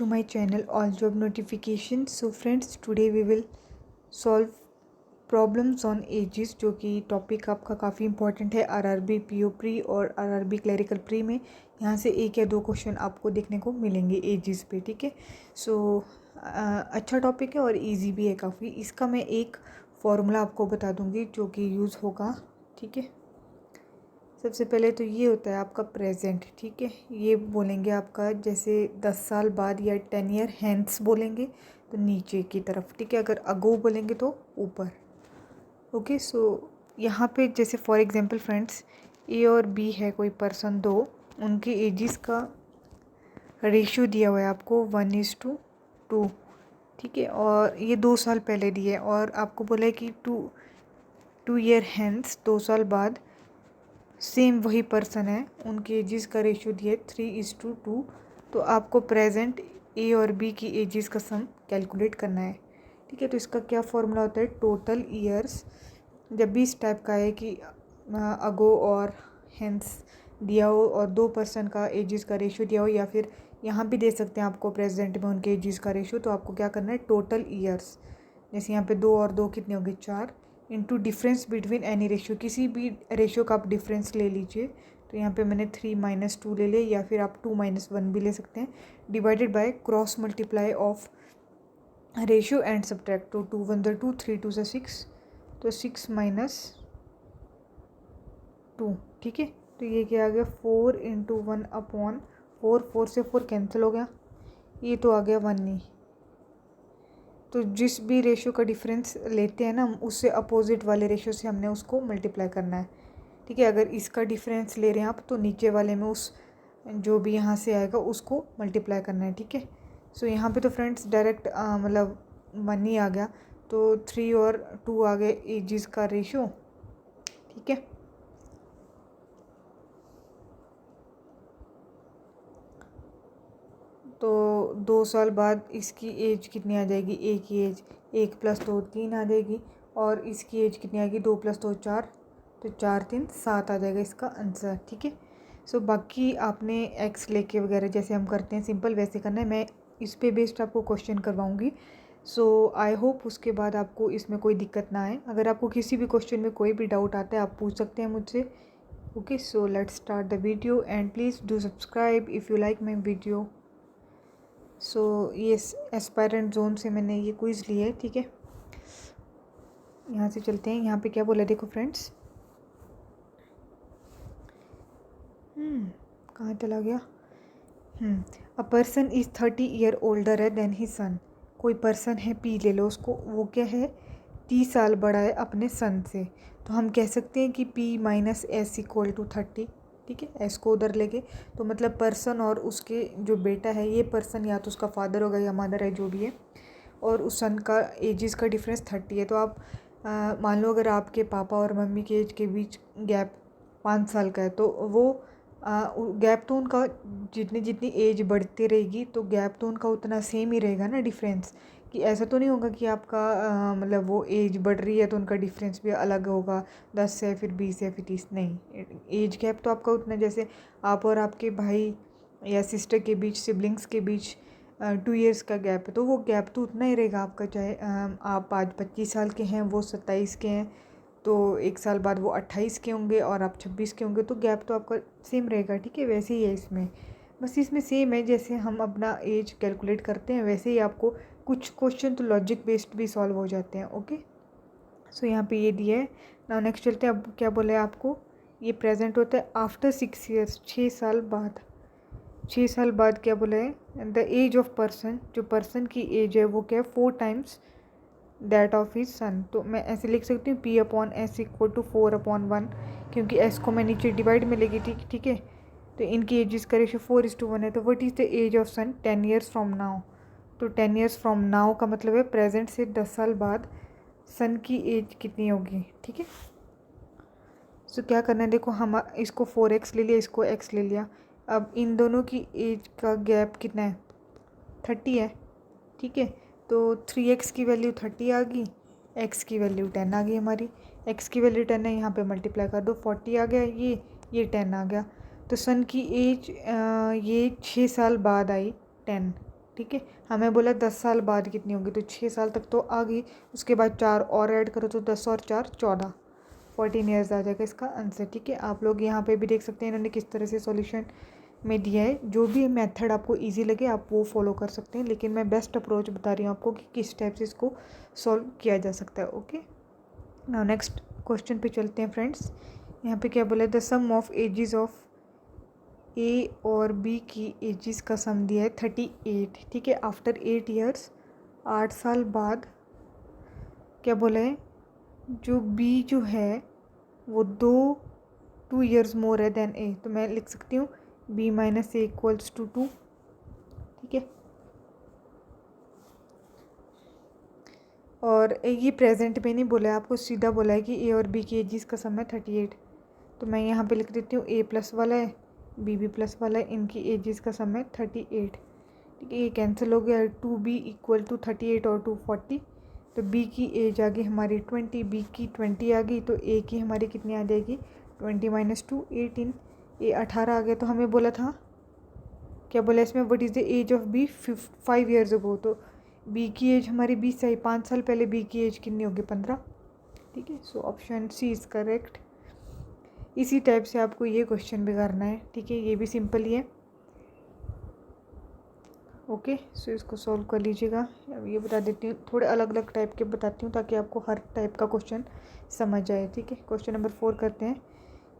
to my channel All Job Notifications. So friends, today we will solve problems on edges, जो कि topic आपका काफ़ी important है RRB PO pre और RRB clerical pre में। यहाँ से एक या दो क्वेश्चन आपको देखने को मिलेंगे एजेस पे। ठीक है, सो अच्छा टॉपिक है और इजी भी है काफ़ी। इसका मैं एक फॉर्मूला आपको बता दूँगी जो कि यूज़ होगा। ठीक है, सबसे पहले तो ये होता है आपका प्रेजेंट। ठीक है, ये बोलेंगे आपका जैसे 10 साल बाद या 10 ईयर हैंस बोलेंगे तो नीचे की तरफ। ठीक है, अगर अगो बोलेंगे तो ऊपर। ओके, सो यहाँ पे जैसे फॉर एग्जांपल फ्रेंड्स, ए और बी है कोई पर्सन दो, उनके एजिस का रेशियो दिया हुआ है आपको 1:2। ठीक है, और ये 2 साल पहले दिए और आपको बोला है कि टू ईयर हैंस 2 साल बाद सेम वही पर्सन है, उनके एजिस का रेशियो दिया है 3:2। तो आपको प्रेजेंट ए और बी की एजिस का सम कैलकुलेट करना है। ठीक है, तो इसका क्या फॉर्मूला होता है, टोटल ईयर्स। जब भी इस टाइप का है कि अगो और हेंस दिया हो और दो पर्सन का एजिस का रेशियो दिया हो, या फिर यहाँ भी दे सकते हैं आपको प्रेजेंट में उनके एजिस का रेशियो, तो आपको क्या करना है, टोटल ईयर्स, जैसे यहाँ पे 2 और 2 कितने होंगे 4, into difference between any ratio, किसी भी रेशियो का आप डिफरेंस ले लीजिए। तो यहाँ पे मैंने 3 - 2 ले लिया, या फिर आप 2 - 1 भी ले सकते हैं, divided by cross multiply of ratio and subtract. तो 2 × 1 = 2, 3 × 2 = 6, तो 6 - 2। ठीक है, तो ये क्या आ गया, 4 × 1/4। 4 से 4 कैंसिल हो गया, ये तो आ गया 1 ही। तो जिस भी रेशियो का डिफरेंस लेते हैं ना, उससे अपोजिट वाले रेशियो से हमने उसको मल्टीप्लाई करना है। ठीक है, अगर इसका डिफरेंस ले रहे हैं आप तो नीचे वाले में उस जो भी यहाँ से आएगा उसको मल्टीप्लाई करना है। ठीक है, सो यहाँ पे तो फ्रेंड्स डायरेक्ट मतलब 1 ही आ गया, तो 3 और 2 आ गए एजिस का रेशियो। ठीक है, तो 2 साल बाद इसकी एज कितनी आ जाएगी, ए की एज 1 + 2 3 आ जाएगी, और इसकी एज कितनी आएगी, 2 + 2 4, तो 4 3 7 आ जाएगा इसका आंसर। ठीक है, सो बाकी आपने एक्स लेके वगैरह जैसे हम करते हैं सिंपल वैसे करना है। मैं इस पे बेस्ड आपको क्वेश्चन करवाऊंगी। सो आई होप उसके बाद आपको इसमें कोई दिक्कत ना आए। अगर आपको किसी भी क्वेश्चन में कोई भी डाउट आता है आप पूछ सकते हैं मुझसे। Okay, so let's start the video and please do subscribe if you like my video. So ये एस्पायरेंट जोन से मैंने ये क्विज़ लिया है। ठीक है, यहाँ से चलते हैं। यहाँ पे क्या बोला देखो फ्रेंड्स, कहाँ चला गया, a person is 30 year older है देन ही सन। कोई पर्सन है, पी ले लो उसको, वो क्या है 30 साल बड़ा है अपने सन से। तो हम कह सकते हैं कि P - S = 30। ठीक है, एस को उधर लेके, तो मतलब पर्सन और उसके जो बेटा है, ये पर्सन या तो उसका फादर होगा या मदर है जो भी है, और उस सन का एजिस का डिफरेंस 30 है। तो आप मान लो अगर आपके पापा और मम्मी के एज के बीच गैप 5 साल का है, तो वो गैप तो उनका जितनी जितनी एज बढ़ती रहेगी तो गैप तो उनका उतना सेम ही रहेगा ना डिफरेंस। कि ऐसा तो नहीं होगा कि आपका मतलब वो एज बढ़ रही है तो उनका डिफरेंस भी अलग होगा, 10 से फिर 20 या फिर 30, नहीं। एज गैप तो आपका उतना, जैसे आप और आपके भाई या सिस्टर के बीच, सिबलिंग्स के बीच 2 ईयर्स का गैप है, तो वो गैप तो उतना ही रहेगा आपका। चाहे आप आज 25 साल के हैं, वो 27 के हैं, तो 1 साल बाद वो 28 के होंगे और आप 26 के होंगे, तो गैप तो आपका सेम रहेगा। ठीक है, वैसे ही है इसमें, बस इसमें सेम है जैसे हम अपना एज कैलकुलेट करते हैं वैसे ही आपको कुछ क्वेश्चन तो लॉजिक बेस्ड भी सॉल्व हो जाते हैं। ओके, सो यहाँ पे ये दिया है ना। नेक्स्ट चलते हैं। अब क्या बोला है आपको, ये प्रेजेंट होता है आफ्टर 6 ईयर्स, 6 साल बाद। 6 साल बाद क्या बोला है, द एज ऑफ पर्सन, जो पर्सन की एज है वो क्या है 4 times that of his son. तो मैं ऐसे लिख सकती हूँ P/S = 4/1, क्योंकि S को मैं नीचे डिवाइड में लेगी। ठीक है, तो इनकी एजेस का रेशियो 4:1 है। तो what is the age of son 10 years from now. तो 10 ईयर्स फ्रॉम नाउ का मतलब है प्रेजेंट से 10 साल बाद सन की एज कितनी होगी। ठीक है, सो क्या करना है, देखो हम इसको 4x ले लिया, इसको x ले लिया। अब इन दोनों की एज का गैप कितना है, 30 है। ठीक है, तो 3x की वैल्यू 30 आ गई, x की वैल्यू 10 आ गई हमारी। x की वैल्यू 10 है, यहाँ पे मल्टीप्लाई कर दो, 40 आ गया, ये 10 आ गया। तो सन की एज ये 6 साल बाद आई 10। ठीक है। हमें बोला 10 साल बाद कितनी होगी, तो 6 साल तक तो आ गई, उसके बाद 4 और ऐड करो तो 10 और 4 14, 14 ईयर्स आ जाएगा इसका आंसर। ठीक है, आप लोग यहाँ पे भी देख सकते हैं इन्होंने किस तरह से सॉल्यूशन में दिया है। जो भी मेथड आपको इजी लगे आप वो फॉलो कर सकते हैं, लेकिन मैं बेस्ट अप्रोच बता रही हूँ आपको कि किस टाइप से इसको सॉल्व किया जा सकता है। ओके, नाउ नेक्स्ट क्वेश्चन पे चलते हैं फ्रेंड्स। यहाँ पे क्या बोला है, the sum of ages of A और बी की एजेस का सम दिया है 38। ठीक है, आफ्टर 8 ईयर्स, 8 साल बाद क्या बोला है, जो बी जो है वो 2 ईयर्स मोर है देन ए, तो मैं लिख सकती हूँ B minus A equals to 2। ठीक है, और ये प्रेजेंट में नहीं बोला है आपको, सीधा बोला है कि ए और बी की एजेस का सम है 38। तो मैं यहाँ पे लिख देती हूँ ए प्लस वाला है, बी प्लस वाला है, इनकी एजेस का सम है 38। ठीक है, ये कैंसिल हो गया, 2b इक्वल टू 38 और 2 40। तो b की एज आ गई हमारी 20, b की 20 आ गई, तो a की हमारी कितनी आ जाएगी 20 माइनस 2 18, a 18 आ गया। तो हमें बोला था क्या बोला इसमें, what is the age of b 5 years ago, तो b की एज हमारी 20 से 5 साल पहले b की एज कितनी होगी 15। ठीक है, so option C is correct. इसी टाइप से आपको ये क्वेश्चन भी करना है। ठीक है, ये भी सिंपल ही है। ओके, सो इसको सॉल्व कर लीजिएगा। अब ये बता देती हूँ, थोड़े अलग अलग टाइप के बताती हूँ ताकि आपको हर टाइप का क्वेश्चन समझ आए। ठीक है, क्वेश्चन नंबर 4 करते हैं।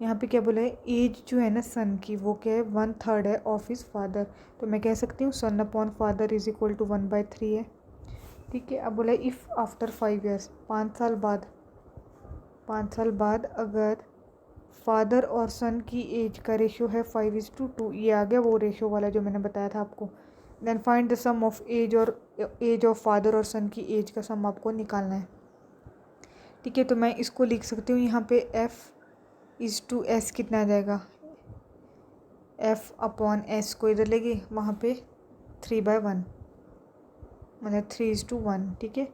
यहाँ पे क्या बोला है, एज जो है ना सन की वो क्या है 1/3 है ऑफ हिज फादर, तो मैं कह सकती हूँ son upon father is equal to 1/3 है। ठीक है, अब बोला है इफ़ आफ्टर 5 ईयर्स, 5 साल बाद, 5 साल बाद अगर फादर और सन की एज का रेशियो है 5:2, ये आ गया वो रेशियो वाला जो मैंने बताया था आपको। Then find the sum of age, और एज ऑफ फादर और सन की एज का सम आपको निकालना है। ठीक है, तो मैं इसको लिख सकती हूँ यहाँ पे F:S कितना आ जाएगा, F/S को इधर लेगी, वहाँ पे 3/1 मतलब 3:1। ठीक है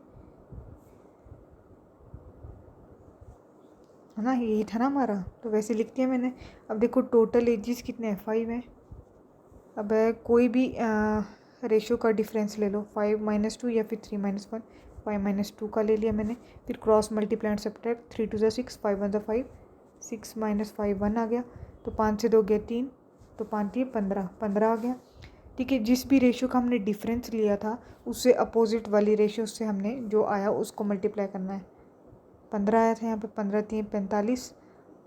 ना, यही था ना हमारा, तो वैसे लिख दिया मैंने। अब देखो टोटल एजेस कितने हैं 5 हैं। अब कोई भी रेशियो का डिफरेंस ले लो, 5-2 या फिर 3-1, 5-2 का ले लिया मैंने। फिर क्रॉस मल्टीप्लाई एंड सब्ट्रैक्ट, 3 2 6, 5 1 5, 6 - 5 1 आ गया, तो 5 से 2 गया 3, तो 5 3 15, 15 आ गया। ठीक है, जिस भी रेशियो का हमने डिफरेंस लिया था उससे अपोजिट वाली रेशियो से हमने जो आया उसको मल्टीप्लाई करना है। 15 आया था यहाँ पे, 15 3 45,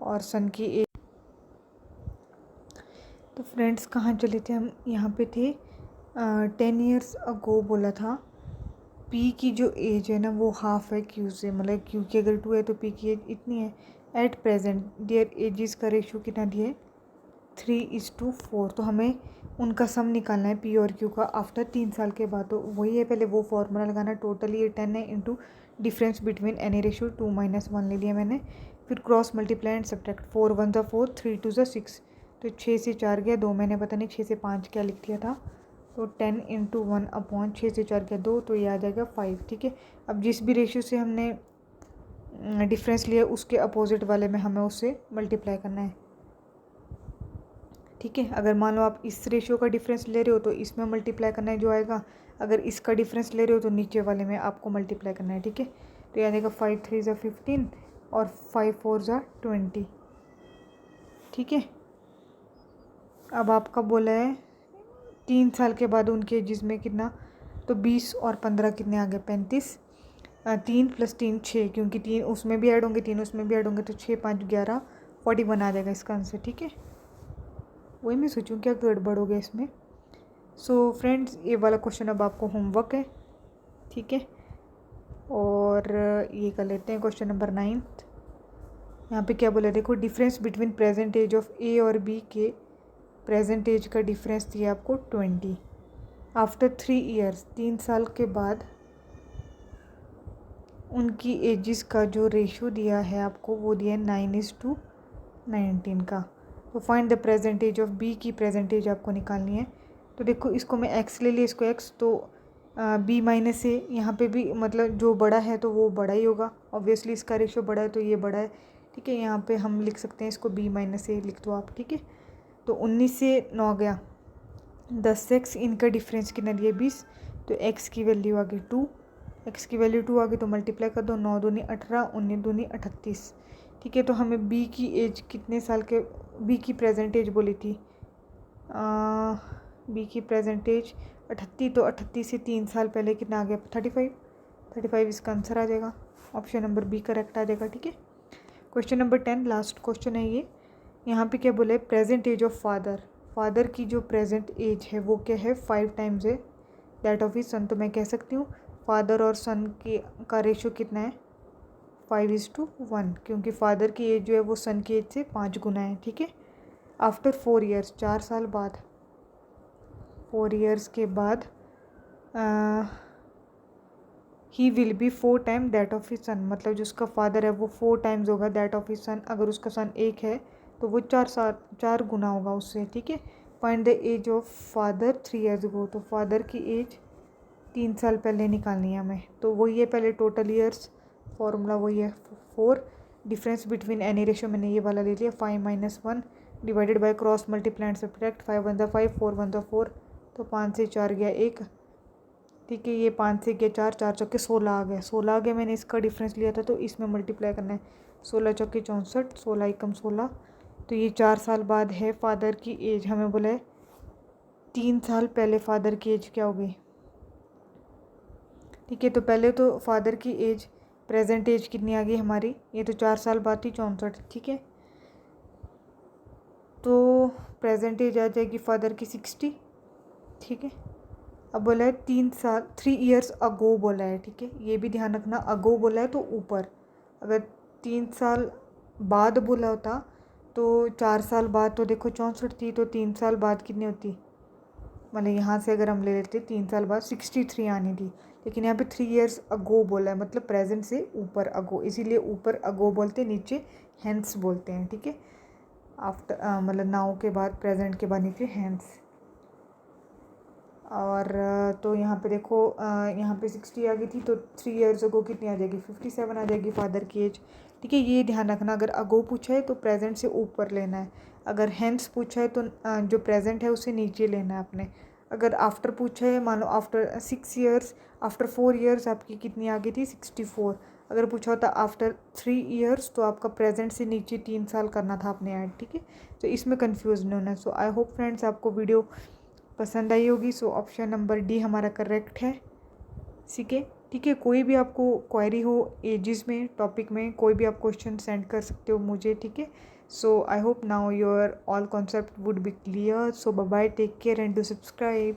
और सन की एज। तो फ्रेंड्स कहाँ चले थे हम, यहाँ पे थे 10 ईयर्स अगो बोला था पी की जो एज है ना वो हाफ है क्यू से, मतलब क्यू की अगर 2 है तो पी की एज इतनी है। एट प्रेजेंट देयर एजेस का रेशियो कितना दिया है 3:4, तो हमें उनका सम निकालना है पी और क्यू का आफ्टर 3 साल के बाद। तो वही है, पहले वो फॉर्मूला लगाना, टोटली ये 10 है into difference between any ratio 2 - 1 ले लिया मैंने। फिर क्रॉस मल्टीप्लाई एंड सब्ट्रैक्ट, 4 1 4, 3 2 6, तो 6 से 4 गया 2, मैंने पता नहीं 6 से 5 क्या लिख दिया था, तो 10 × 1/, 6 से 4 गया 2, तो ये आ जाएगा 5। ठीक है, अब जिस भी रेशियो से हमने डिफरेंस लिया उसके अपोजिट वाले में हमें उससे मल्टीप्लाई करना है। ठीक है, अगर मान लो आप इस रेशियो का डिफरेंस ले रहे हो तो इसमें मल्टीप्लाई करना है जो आएगा, अगर इसका डिफरेंस ले रहे हो तो नीचे वाले में आपको मल्टीप्लाई करना है। ठीक है, तो ये आ जाएगा 5 3 = 15 और 5 4 = 20। ठीक है, अब आपका बोला है 3 साल के बाद उनके एजेस में कितना, तो 20 और 15 कितने आ गए 35, 3 + 3 6, क्योंकि 3 उसमें भी ऐड होंगे 3 उसमें भी ऐड होंगे, तो 6 5 11 41 आ जाएगा इसका आंसर। ठीक है, वही मैं सोचूं क्या गड़बड़ हो गया इसमें। सो फ्रेंड्स ये वाला क्वेश्चन अब आपको होमवर्क है। ठीक है, और ये कर लेते हैं क्वेश्चन नंबर 9। यहाँ पे क्या बोला देखो, difference between present age of A और बी के प्रेजेंट एज का डिफरेंस दिया आपको 20 आफ्टर 3 ईयर्स, 3 साल के बाद उनकी एजेस का जो रेशियो दिया है आपको वो दिया है 9:19 का। तो find the present age of B की प्रेजेंट एज आपको निकालनी है। तो देखो इसको मैं एक्स ले लिया, इसको एक्स, तो बी माइनस ए, यहाँ पे भी मतलब जो बड़ा है तो वो बड़ा ही होगा, ऑब्वियसली इसका रेशियो बड़ा है तो ये बड़ा है। ठीक है, यहाँ पे हम लिख सकते हैं इसको बी माइनस ए लिख दो आप। ठीक है, तो 19 से 9 गया, 10 से x इनका डिफरेंस कितना दिया 20, तो x की वैल्यू आ गई 2, x की वैल्यू 2 आ गई तो मल्टीप्लाई कर दो, 9 दूनी 18, 19 दूनी 38। ठीक है, तो हमें b की एज कितने साल के, b की प्रेजेंट एज बोली थी, b की प्रेजेंट एज 38, तो 38 से 3 साल पहले कितना आ गया 35 इसका आंसर आ जाएगा, ऑप्शन नंबर बी करेक्ट आ जाएगा। ठीक है, क्वेश्चन नंबर 10 लास्ट क्वेश्चन है ये। यहाँ पे क्या बोले, प्रेजेंट एज ऑफ फादर की जो प्रेजेंट एज है वो क्या है 5 टाइम्स है दैट ऑफ हिज सन। तो मैं कह सकती हूँ फादर और सन के का रेशो कितना है 5:1, क्योंकि फादर की एज जो है वो सन की एज से 5 गुना है। ठीक है, आफ्टर 4 ईयर्स, 4 साल बाद, 4 ईयर्स के बाद he will be 4 time that of his son, मतलब जो उसका फादर है वो 4 टाइम्स होगा दैट ऑफ हिज सन। अगर उसका सन 1 है तो वो 4 गुना होगा उससे। ठीक है, find the age of father 3 years ago, तो फादर की एज 3 साल पहले निकालनी है हमें। तो वही है, पहले टोटल ईयर्स, फॉर्मूला वही है 4, डिफरेंस बिटवीन एनी रेशो मैंने ये वाला ले लिया 5 - 1 divided by cross multiply and subtract, 5 × 1 = 5, 4 × 1 = 4, तो 5 से 4 गया 1। ठीक है, ये 5 से गया 4, 4 चौके 16 आ गया, 16 आ गया, मैंने इसका डिफरेंस लिया था तो इसमें मल्टीप्लाई करना है, 16 चौके 64, 16 एकम 16, तो ये 4 साल बाद है फादर की एज। हमें बोला है 3 साल पहले फादर की एज क्या होगी। ठीक है, तो पहले तो फादर की एज प्रेजेंट एज कितनी आ गई हमारी, ये तो 4 साल बाद थी 64। ठीक है, तो प्रेजेंट एज आ जाएगी फादर की 60। ठीक है, अब बोला है 3 ईयर्स अगो बोला है। ठीक है, ये भी ध्यान रखना, अगो बोला है तो ऊपर, अगर 3 साल बाद बोला होता तो 4 साल बाद तो देखो 64 थी, तो 3 साल बाद कितनी होती, मतलब यहाँ से अगर हम ले लेते 3 साल बाद 63 आनी थी, लेकिन यहाँ पे 3 ईयर्स अगो बोला है, मतलब प्रेजेंट से ऊपर अगो, इसीलिए ऊपर अगो बोलते हैं, नीचे हैंस बोलते हैं। ठीक है, आफ्टर मतलब नाउ के बाद, प्रेजेंट के बाद नीचे हैंस। और तो यहाँ पे देखो यहाँ पे 60 आ गई थी, तो 3 ईयर्स अगो कितनी आ जाएगी 57 आ जाएगी फादर की एज। ठीक है, ये ध्यान रखना, अगर अगो पूछा है तो प्रेजेंट से ऊपर लेना है, अगर हैंस पूछा है तो जो प्रेजेंट है उसे नीचे लेना है आपने। अगर आफ्टर पूछा है, मान लो आफ्टर 6 ईयर्स, आफ्टर 4 ईयर्स आपकी कितनी आ गई थी 64। अगर पूछा होता आफ्टर 3 ईयर्स तो आपका प्रेजेंट से नीचे 3 साल करना था आपने ऐड। ठीक है, तो इसमें कन्फ्यूज़ नहीं होना। सो आई होप फ्रेंड्स आपको वीडियो पसंद आई होगी। सो ऑप्शन नंबर डी हमारा करेक्ट है। ठीक है, ठीक है, कोई भी आपको क्वेरी हो एजेस में, टॉपिक में, कोई भी आप क्वेश्चन सेंड कर सकते हो मुझे। ठीक है, so I hope now your all concept would be clear. So bye bye, take care and do subscribe.